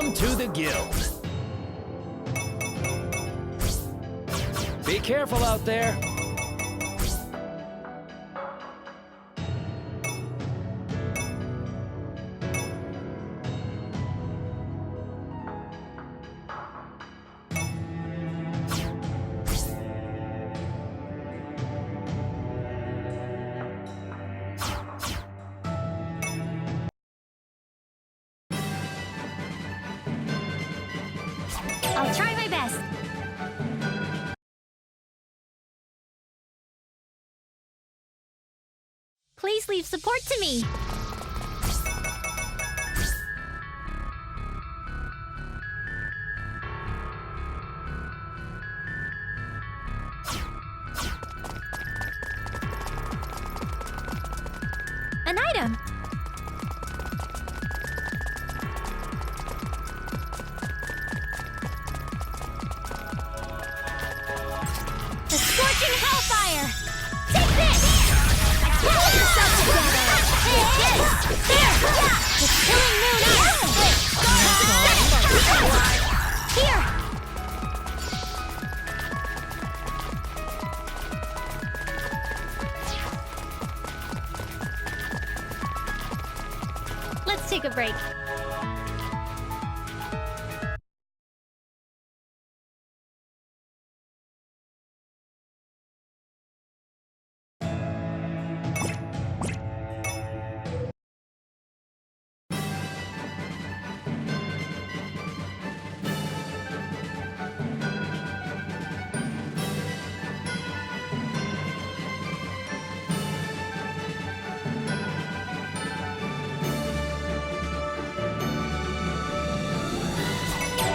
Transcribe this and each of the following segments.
Welcome to the guild. Be careful out there. I'll try my best. Please leave support to me. An item. The scorching hellfire! Take this! Pull yourself together! Take this! There! The killing moon ice! Here! Let's take a break.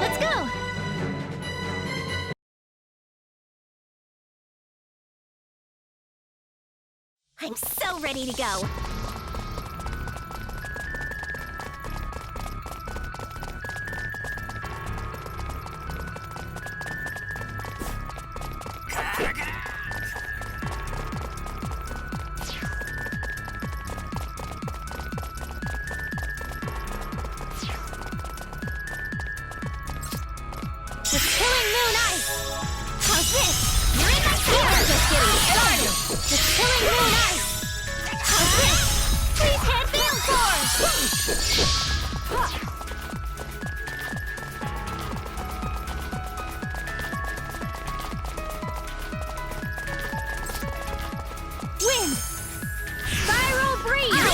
Let's go! I'm so ready to go! The killing moon ice! How's this? You're in my sights! Just getting started! The killing moon ice! How's this? Please head field force! Wind! Spiral breeze! Wind!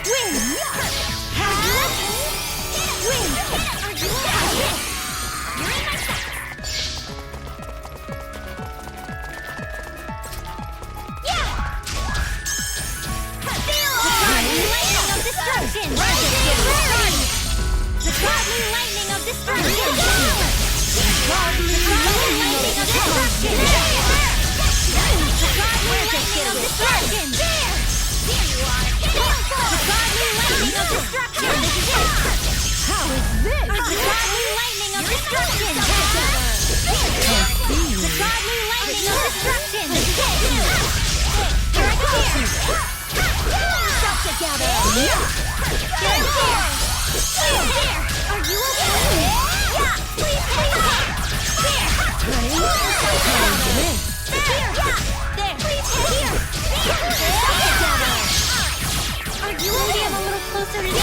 Wind! How's this? You're in my sights! Yeah! Feel the godly lightning of destruction! The godly lightning of destruction! The godly lightning of destruction! The godly lightning of destruction! There! Here you are! The godly lightning of destruction! How is this? The godly lightning of destruction! The godly lightning of destruction! Here I go! Pull yourself together! There! Are you okay? Yeah! Please take it! There! Pull yourself together! There! There! Please take it! Pull yourself together! Are you okay? I'm a little closer to this!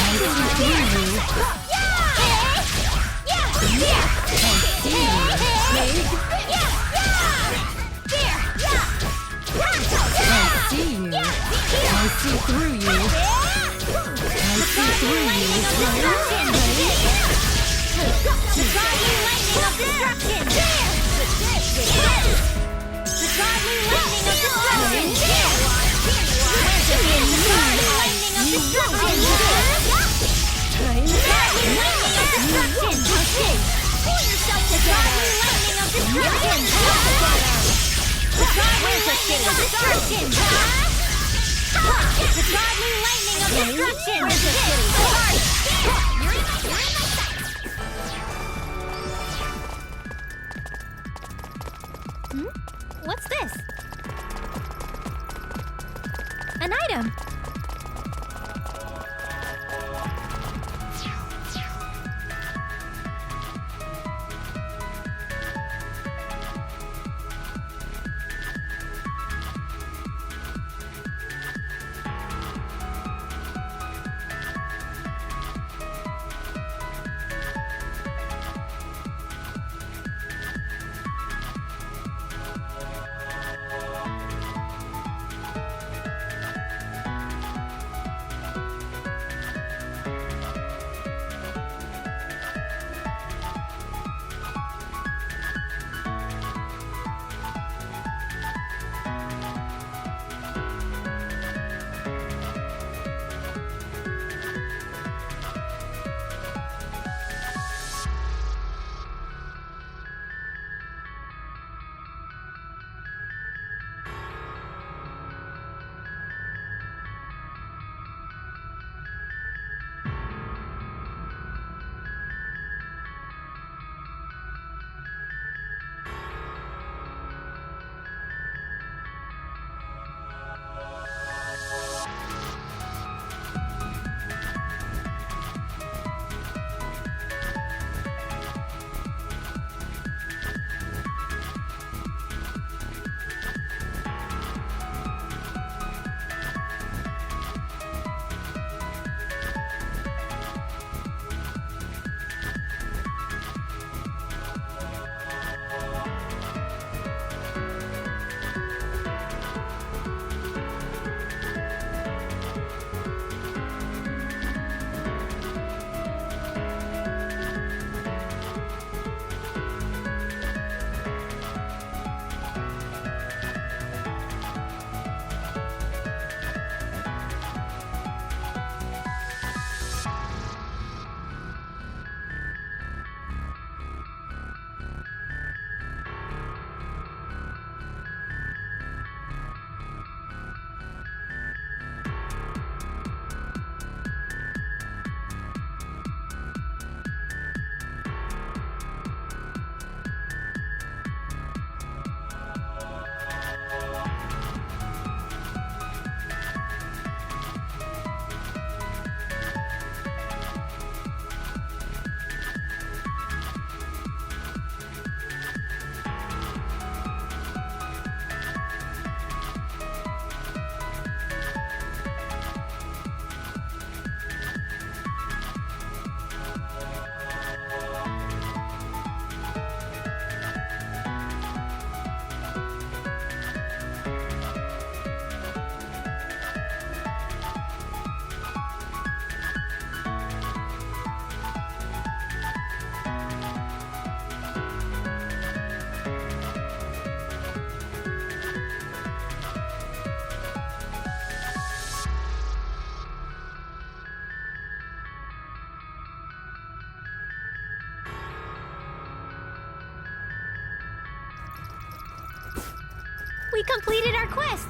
I see through you. I see through you. The godly lightning of destruction! The godly lightning of destruction! The godly lightning of destruction! The godly lightning of destruction! Pull yourself together! The godly lightning of destruction! The godly lightning of destruction! The godly lightning of destruction! You're in my sights! What's this? An item! completed our quest!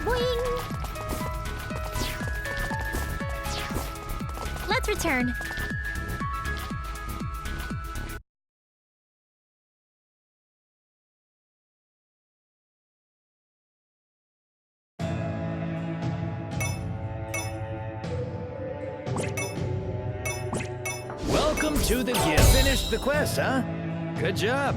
Boing! Let's return. Welcome to the gear. Finished the quest, huh? Good job.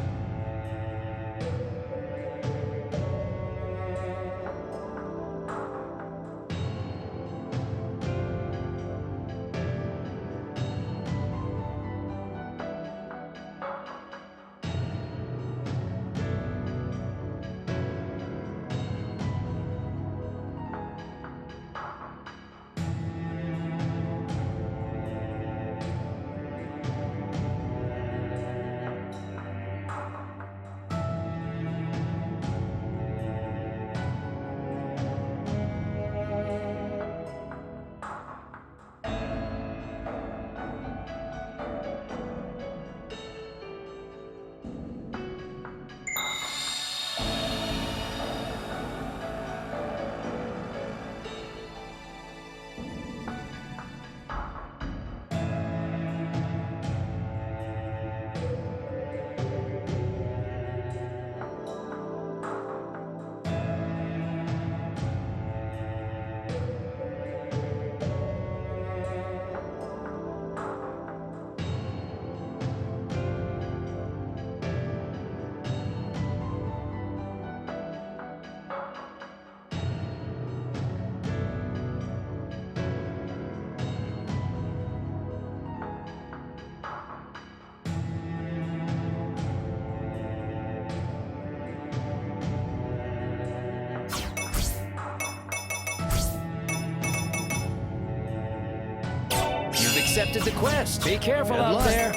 Accepted the quest. Be careful out there.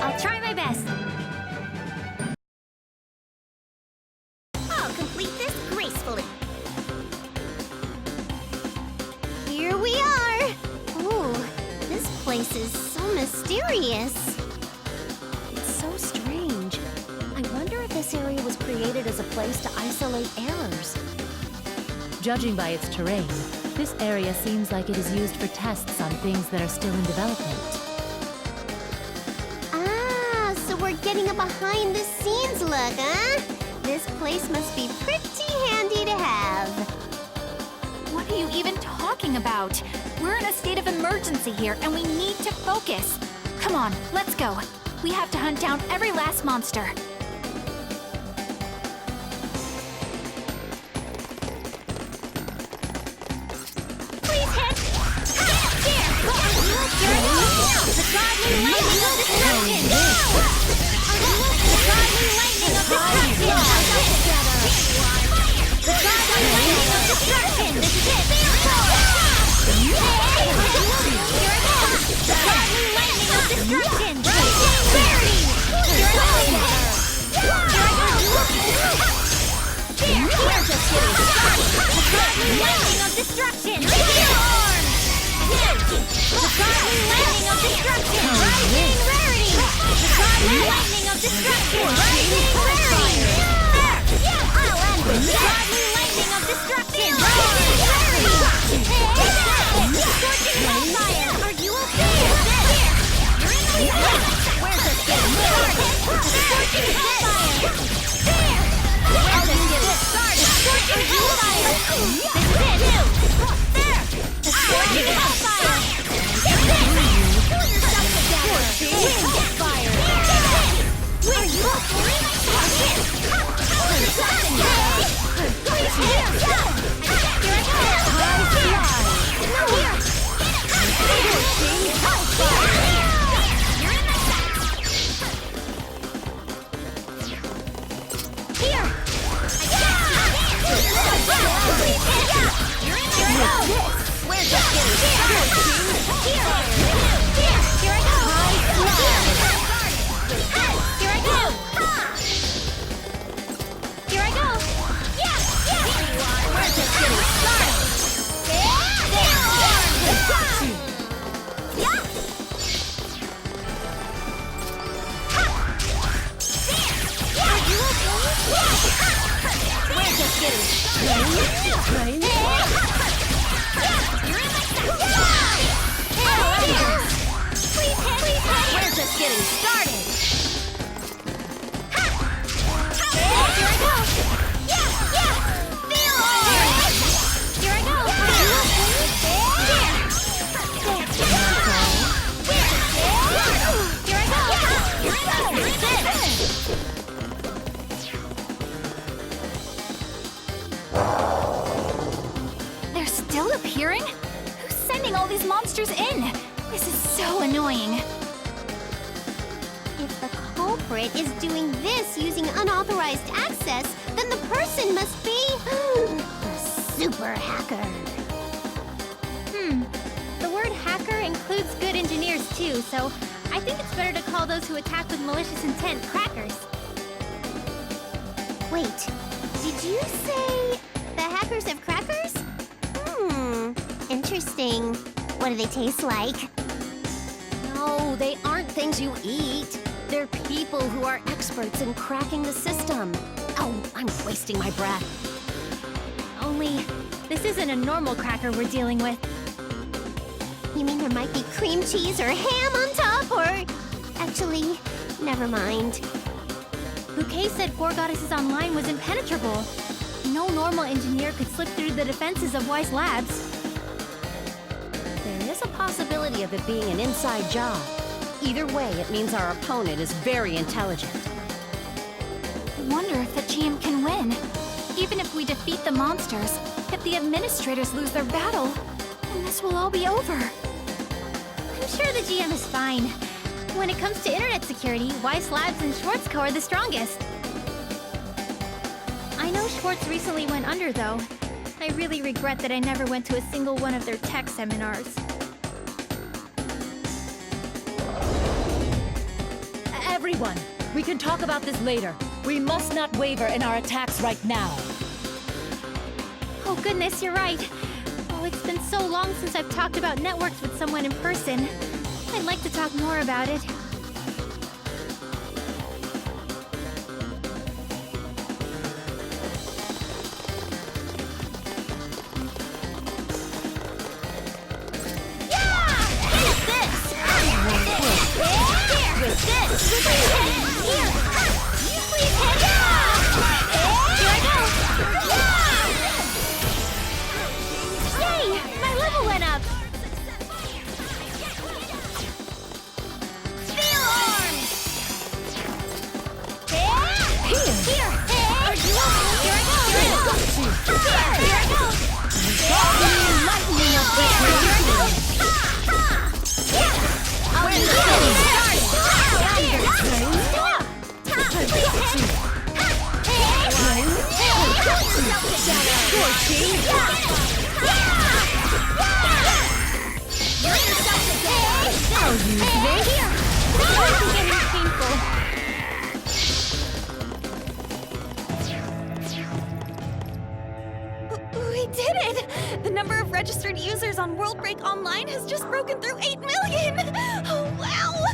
I'll try my best. I'll complete this gracefully. Here we are. Ooh, this place is so mysterious. It's so strange. I wonder if this area was created as a place to isolate errors. Judging by its terrain, this area seems like it is used for tests on things that are still in development. So we're getting a behind-the-scenes look, huh? This place must be pretty handy to have. What are you even talking about? We're in a state of emergency here, and we need to focus. Come on, let's go. We have to hunt down every last monster. Please hit! There! The godly lightning of destruction! The godly lightning of destruction! The godly lightning of destruction! This is it! Here it comes! The godly lightning of destruction! Barry! Here it comes! We're just getting started! The godly lightning of destruction! The godly lightning of destruction! Rising rarity! The godly lightning of destruction! Rising rarity! I'll end this! The godly lightning of destruction! Rising rarity! Scorching hellfire! Are you okay? We're just getting started! Scorching hellfire! We're just getting started! Scorching hellfire! This is it! There! The scorching hellfire! Pull yourself together! Wind fire! Wind fire! Pull yourself together! appearing? Who's sending all these monsters in? This is so annoying. If the culprit is doing this using unauthorized access, then the person must be a super hacker. The word hacker includes good engineers too, so I think it's better to call those who attack with malicious intent crackers. Wait, did you say the hackers have crackers? Interesting. What do they taste like? No, they aren't things you eat. They're people who are experts in cracking the system. Oh, I'm wasting my breath. Only, this isn't a normal cracker we're dealing with. You mean there might be cream cheese or ham on top, or... Actually, never mind. Bouquet said Four Goddesses Online was impenetrable. No normal engineer could slip through the defenses of Wise Labs. There is a possibility of it being an inside job. Either way, it means our opponent is very intelligent. I wonder if the GM can win. Even if we defeat the monsters, if the administrators lose their battle, then this will all be over. I'm sure the GM is fine. When it comes to internet security, Wise Labs and Schwartzco are the strongest. I know Schwartz recently went under, though. I really regret that I never went to a single one of their tech seminars. Everyone, we can talk about this later. We must not waver in our attacks right now. Oh goodness, you're right. Oh, it's been so long since I've talked about networks with someone in person. I'd like to talk more about it. We did it! The number of registered users on World Break Online has just broken through 8 million! Oh, wow!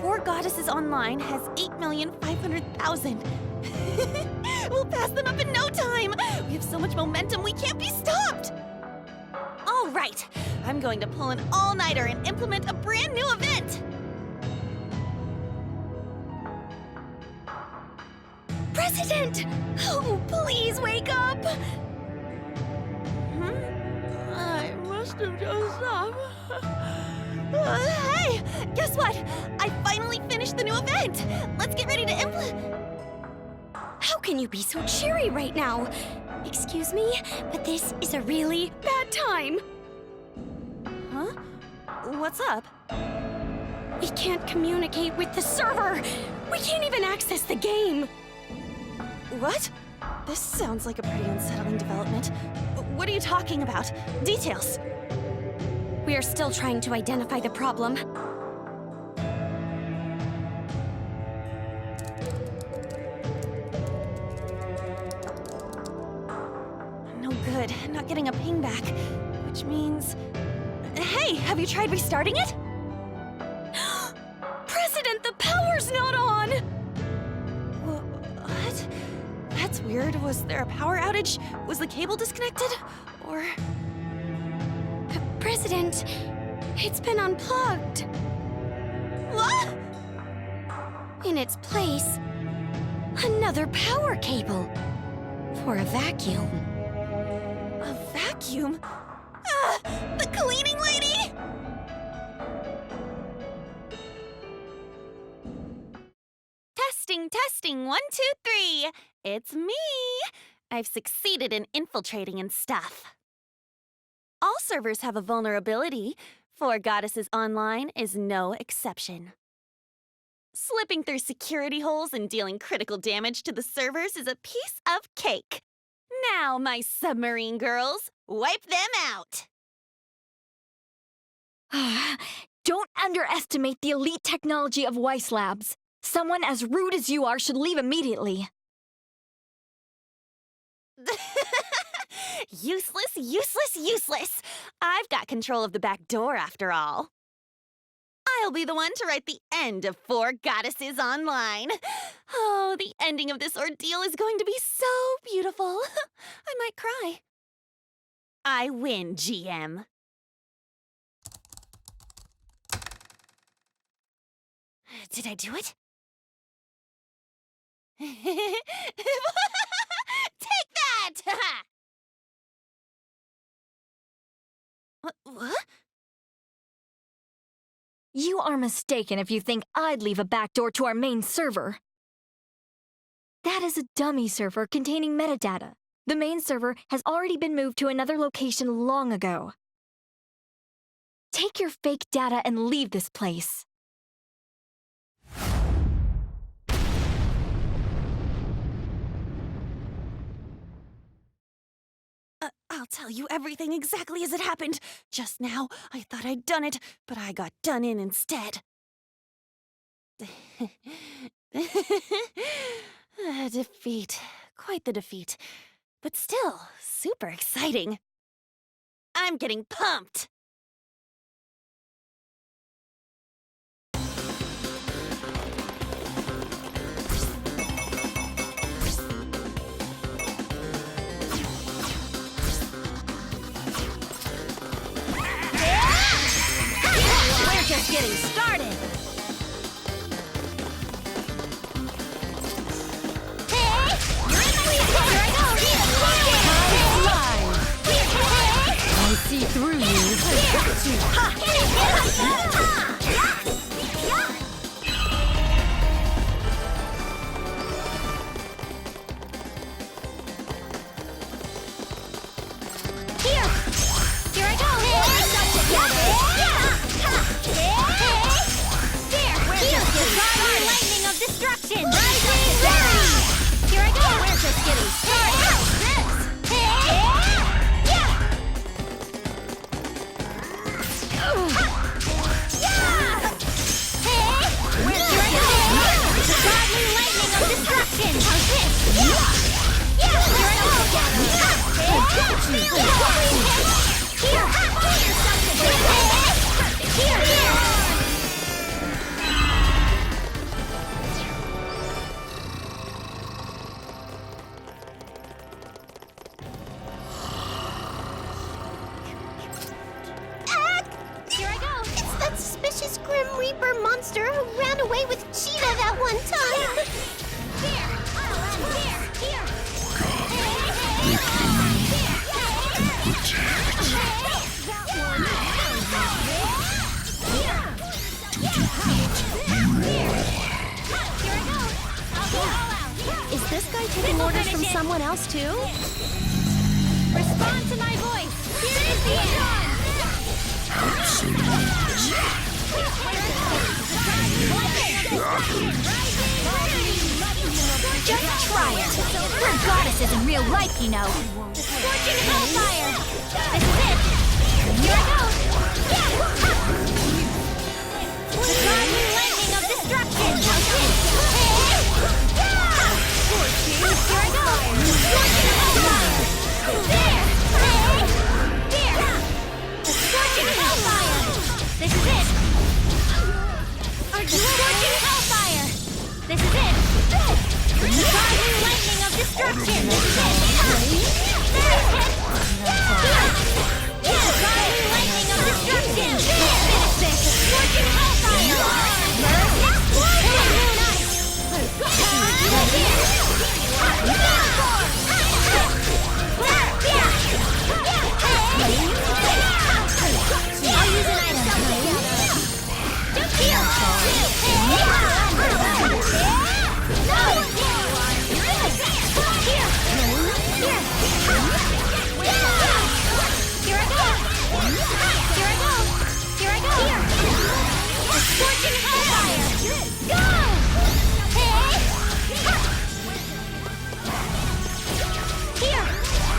Four Goddesses Online has 8,500,000. We'll pass them up in no time! We have so much momentum, we can't be stopped! All right, I'm going to pull an all-nighter and implement a brand new event! President! Oh, please wake up! I must have dozed off. Hey! Guess what? I finally finished the new event! Let's get ready to implement... How can you be so cheery right now? Excuse me, but this is a really bad time. Huh? What's up? We can't communicate with the server. We can't even access the game. What? This sounds like a pretty unsettling development. What are you talking about? Details. We are still trying to identify the problem. No good. Not getting a ping back. Which means... Hey, have you tried restarting it? President, the power's not on! What? That's weird. Was there a power outage? Was the cable disconnected? Or... President, it's been unplugged. What? In its place, another power cable for a vacuum. A vacuum? Ah! The cleaning lady? Testing, testing, 1, 2, 3. It's me. I've succeeded in infiltrating and stuff. All servers have a vulnerability. For Goddesses Online is no exception. Slipping through security holes and dealing critical damage to the servers is a piece of cake. Now, my submarine girls, wipe them out! Don't underestimate the elite technology of Weiss Labs. Someone as rude as you are should leave immediately. Useless, useless, useless! I've got control of the back door after all. I'll be the one to write the end of 4 Goddesses Online. Oh, the ending of this ordeal is going to be so beautiful. I might cry. I win, GM. Did I do it? Take that! What? You are mistaken if you think I'd leave a backdoor to our main server. That is a dummy server containing metadata. The main server has already been moved to another location long ago. Take your fake data and leave this place. I'll tell you everything exactly as it happened. Just now, I thought I'd done it, but I got done in instead. Defeat. Quite the defeat. But still, super exciting. I'm getting pumped! Just getting started. Hey! I see through you. Here I go. Lightning of destruction! Here I go! We're just getting started! Lightning of destruction! How's this? Here I go! It's that suspicious Grim Reaper monster who ran away with Cheetah that one time! Here! Is this guy taking orders from someone else too? Respond to my voice! Here is the action! Just try it. We're goddesses in real life, you know. Scorching hellfire! This is it! Here I go! The godly lightning of destruction! Here I go! Scorching hellfire! There! The scorching hellfire! This is it! Are you scorching hellfire? This is it! The godly lightning of destruction! This is it! The godly lightning of destruction! Finish this! The scorching hellfire!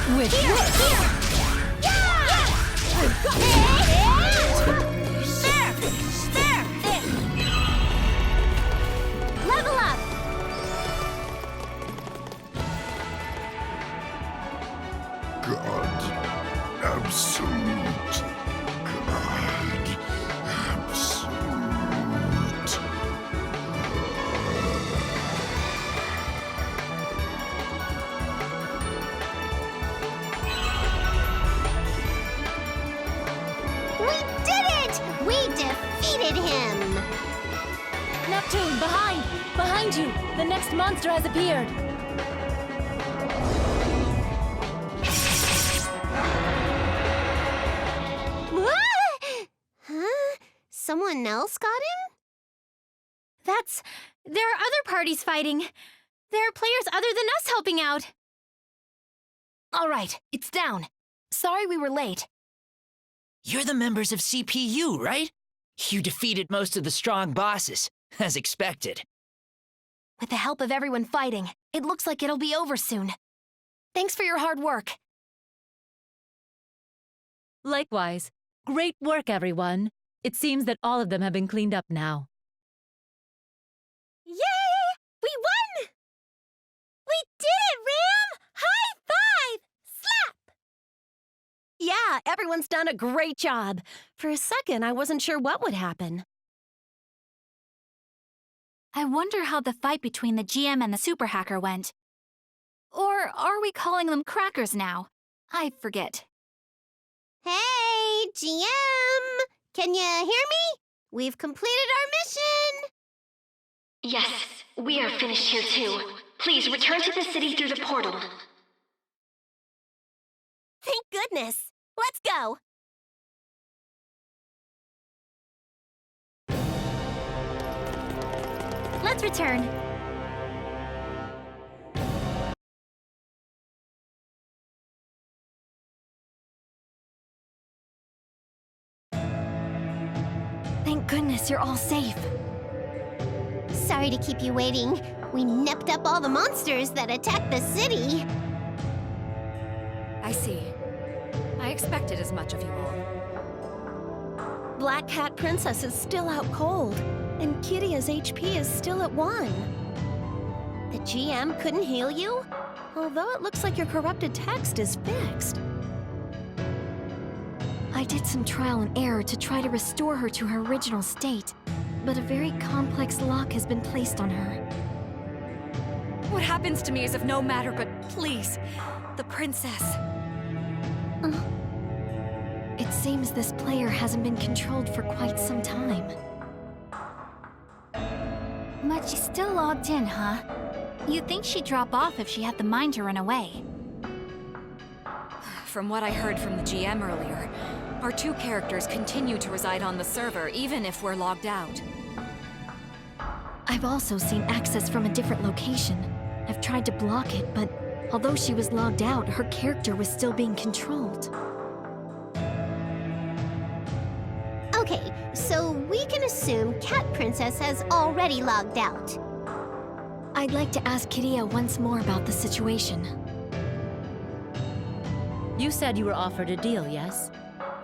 With Here! Yeah! There! Level up! God, absolute. God, absolute. We did it! We defeated him! Neptune, behind! Behind you! The next monster has appeared! Huh? Someone else got him? There are other parties fighting. There are players other than us helping out. All right, it's down. Sorry we were late. You're the members of CPU, right? You defeated most of the strong bosses, as expected. With the help of everyone fighting, it looks like it'll be over soon. Thanks for your hard work. Likewise. Great work, everyone. It seems that all of them have been cleaned up now. Yay! We won! We did it, Ram! High five! Slap! Yeah, everyone's done a great job. For a second, I wasn't sure what would happen. I wonder how the fight between the GM and the super hacker went. Or are we calling them crackers now? I forget. Hey, GM! Can you hear me? We've completed our mission! Yes, we are finished here too. Please return to the city through the portal. Thank goodness! Let's go! Let's return. Thank goodness you're all safe. Sorry to keep you waiting. We nipped up all the monsters that attacked the city. I see. I expected as much of you all. Black Cat Princess is still out cold, and Kiria's HP is still at 1. The GM couldn't heal you? Although it looks like your corrupted text is fixed. I did some trial and error to try to restore her to her original state, but a very complex lock has been placed on her. What happens to me is of no matter, but please, the princess. It seems this player hasn't been controlled for quite some time. But she's still logged in, huh? You'd think she'd drop off if she had the mind to run away. From what I heard from the GM earlier, our two characters continue to reside on the server even if we're logged out. I've also seen access from a different location. I've tried to block it, but although she was logged out, her character was still being controlled. Okay, so we can assume Cat Princess has already logged out. I'd like to ask Kiria once more about the situation. You said you were offered a deal, yes?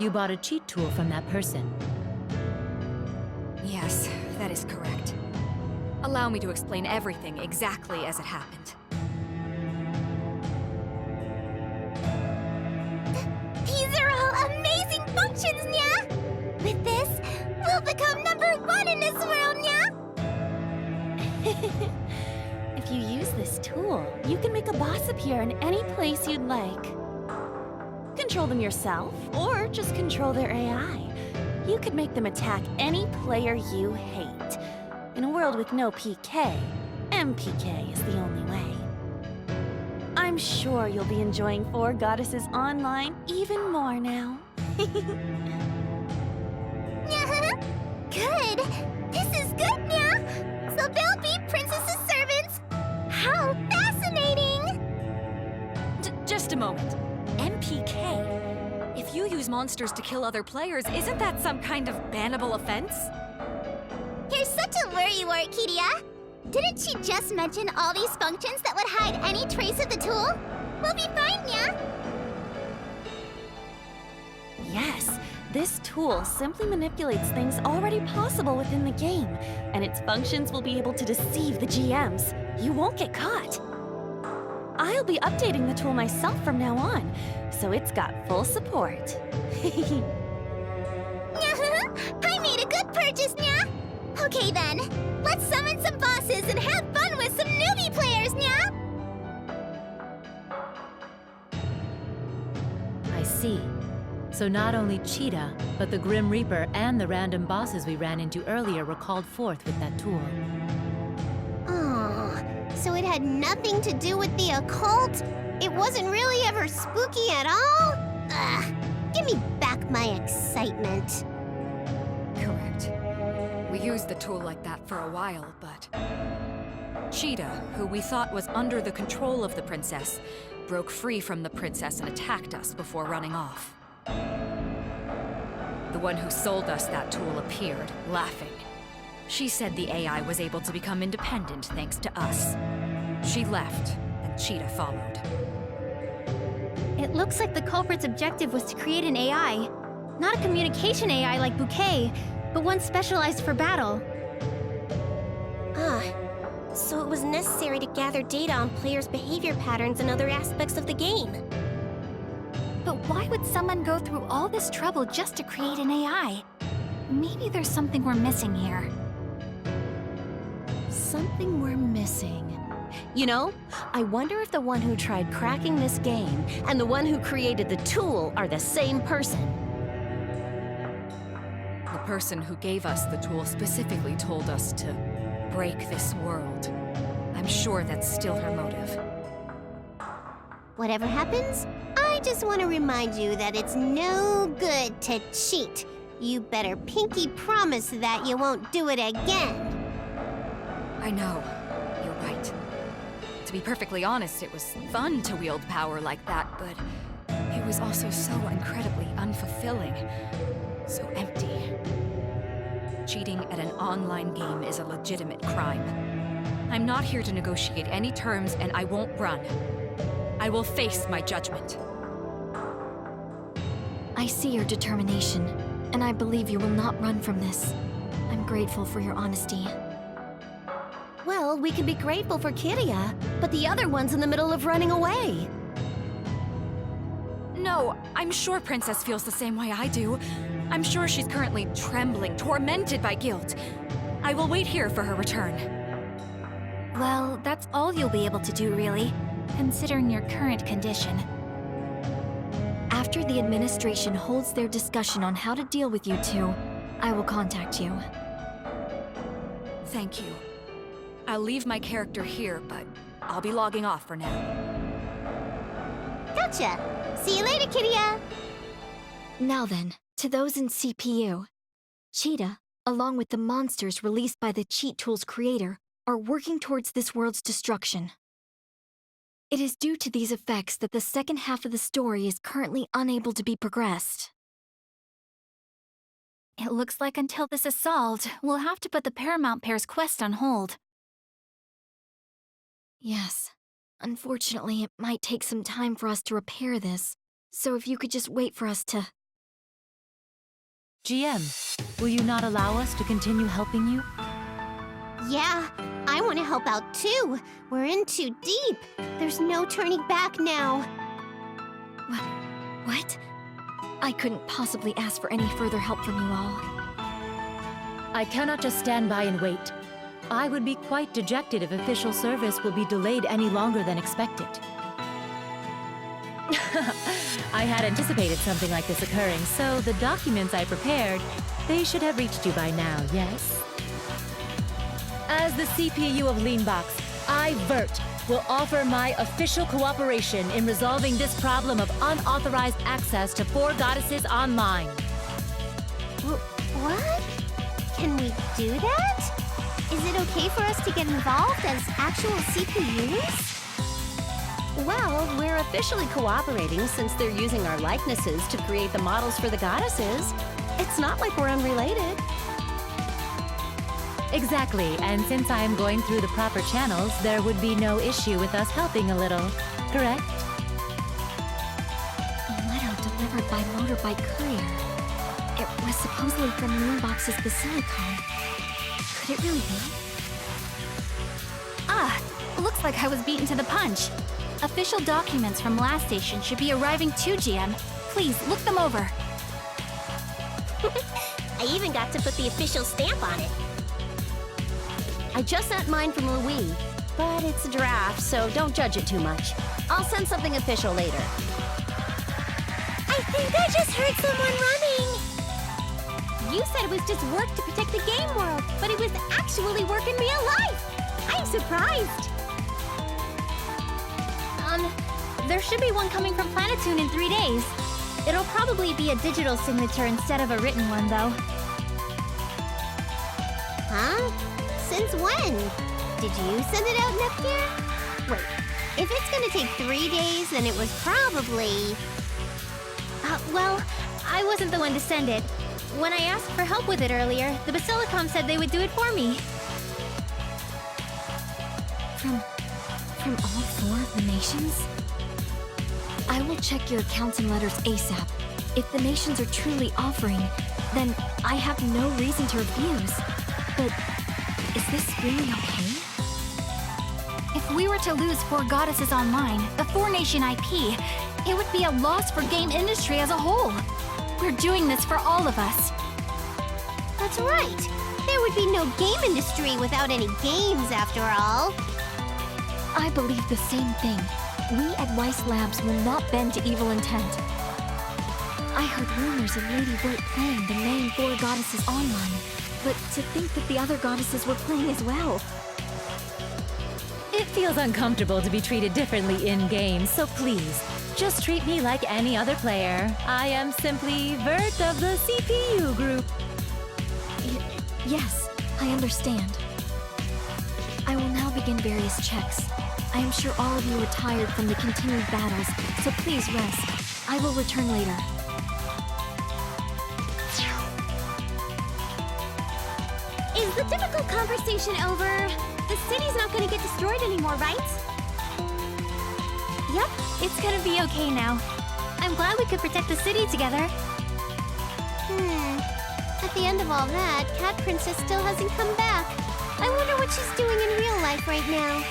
You bought a cheat tool from that person. Yes, that is correct. Allow me to explain everything exactly as it happened. These are all amazing functions, Nya! With this, we'll become #1 in this world, Nya! If you use this tool, you can make a boss appear in any place you'd like. Control them yourself, or just control their AI. You could make them attack any player you hate. In a world with no PK, MPK is the only way. I'm sure you'll be enjoying Four Goddesses Online even more now. Good! This is good, Nya! So they'll be Princess's servants! How fascinating! Just a moment. MPK? If you use monsters to kill other players, isn't that some kind of bannable offense? You're such a worrywart, Kiria! Didn't she just mention all these functions that would hide any trace of the tool? We'll be fine, Nya! This tool simply manipulates things already possible within the game, and its functions will be able to deceive the GMs. You won't get caught. I'll be updating the tool myself from now on, so it's got full support. I made a good purchase, nya! Okay then, let's summon some bosses and have fun with some newbie players, nya! I see. So not only Cheetah, but the Grim Reaper and the random bosses we ran into earlier were called forth with that tool. Oh, so it had nothing to do with the occult? It wasn't really ever spooky at all? Ugh, give me back my excitement. Correct. We used the tool like that for a while, but... Cheetah, who we thought was under the control of the princess, broke free from the princess and attacked us before running off. The one who sold us that tool appeared, laughing. She said the AI was able to become independent thanks to us. She left, and Cheetah followed. It looks like the culprit's objective was to create an AI. Not a communication AI like Bouquet, but one specialized for battle. Ah, so it was necessary to gather data on players' behavior patterns and other aspects of the game. But why would someone go through all this trouble just to create an AI? Maybe there's something we're missing here. Something we're missing. You know, I wonder if the one who tried cracking this game and the one who created the tool are the same person. The person who gave us the tool specifically told us to break this world. I'm sure that's still her motive. Whatever happens, I just want to remind you that it's no good to cheat. You better pinky promise that you won't do it again. I know. You're right. To be perfectly honest, it was fun to wield power like that, but it was also so incredibly unfulfilling. So empty. Cheating at an online game is a legitimate crime. I'm not here to negotiate any terms, and I won't run. I will face my judgment. I see your determination, and I believe you will not run from this. I'm grateful for your honesty. Well, we can be grateful for Kiria, but the other one's in the middle of running away. No, I'm sure Princess feels the same way I do. I'm sure she's currently trembling, tormented by guilt. I will wait here for her return. Well, that's all you'll be able to do, really, considering your current condition. After the administration holds their discussion on how to deal with you two, I will contact you. Thank you. I'll leave my character here, but I'll be logging off for now. Gotcha. See you later, Kiria. Now then, to those in CPU. Cheetah, along with the monsters released by the cheat tool's creator, are working towards this world's destruction. It is due to these effects that the second half of the story is currently unable to be progressed. It looks like until this is solved, we'll have to put the Paramount Pair's quest on hold. Yes. Unfortunately, it might take some time for us to repair this, so if you could just wait for us to... GM, will you not allow us to continue helping you? Yeah, I want to help out too. We're in too deep. There's no turning back now. What? I couldn't possibly ask for any further help from you all. I cannot just stand by and wait. I would be quite dejected if official service will be delayed any longer than expected. I had anticipated something like this occurring, so the documents I prepared, they should have reached you by now, yes? As the CPU of Leanbox, I, Vert, will offer my official cooperation in resolving this problem of unauthorized access to 4 Goddesses online. What? Can we do that? Is it okay for us to get involved as actual CPUs? Well, we're officially cooperating since they're using our likenesses to create the models for the goddesses. It's not like we're unrelated. Exactly, and since I am going through the proper channels, there would be no issue with us helping a little, correct? A letter delivered by motorbike courier. It was supposedly from Moonbox's Basilicon. Could it really be? Ah, looks like I was beaten to the punch. Official documents from last station should be arriving too, GM. Please, look them over. I even got to put the official stamp on it. I just sent mine from Louis, but it's a draft, so don't judge it too much. I'll send something official later. I think I just heard someone running. You said it was just work to protect the game world, but it was actually work in real life. I'm surprised. There should be one coming from Planetoon in 3 days. It'll probably be a digital signature instead of a written one, though. Huh? Since when? Did you send it out, Nepgear? Wait, if it's gonna take 3 days, then it was probably... Well, I wasn't the one to send it. When I asked for help with it earlier, the Basilicom said they would do it for me. From all 4 of the nations? I will check your accounts and letters ASAP. If the nations are truly offering, then I have no reason to refuse. But is this really okay? If we were to lose 4 goddesses online, the 4-nation IP, it would be a loss for game industry as a whole. We're doing this for all of us. That's right. There would be no game industry without any games, after all. I believe the same thing. We at Weiss Labs will not bend to evil intent. I heard rumors of Lady Wirt playing the main 4 goddesses online, but to think that the other goddesses were playing as well. It feels uncomfortable to be treated differently in-game, so please, just treat me like any other player. I am simply Vert of the CPU group. Yes, I understand. I will now begin various checks. I am sure all of you are tired from the continued battles, so please rest. I will return later. Is the difficult conversation over? The city's not gonna get destroyed anymore, right? Yep, it's gonna be okay now. I'm glad we could protect the city together. At the end of all that, Cat Princess still hasn't come back. I wonder what she's doing in real life right now.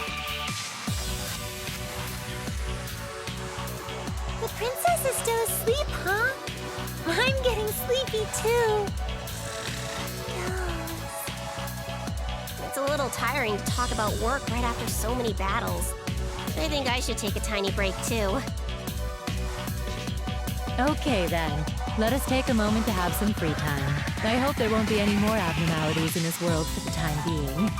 The princess is still asleep, huh? I'm getting sleepy too. It's a little tiring to talk about work right after so many battles. I think I should take a tiny break too. Okay then, let us take a moment to have some free time. I hope there won't be any more abnormalities in this world for the time being.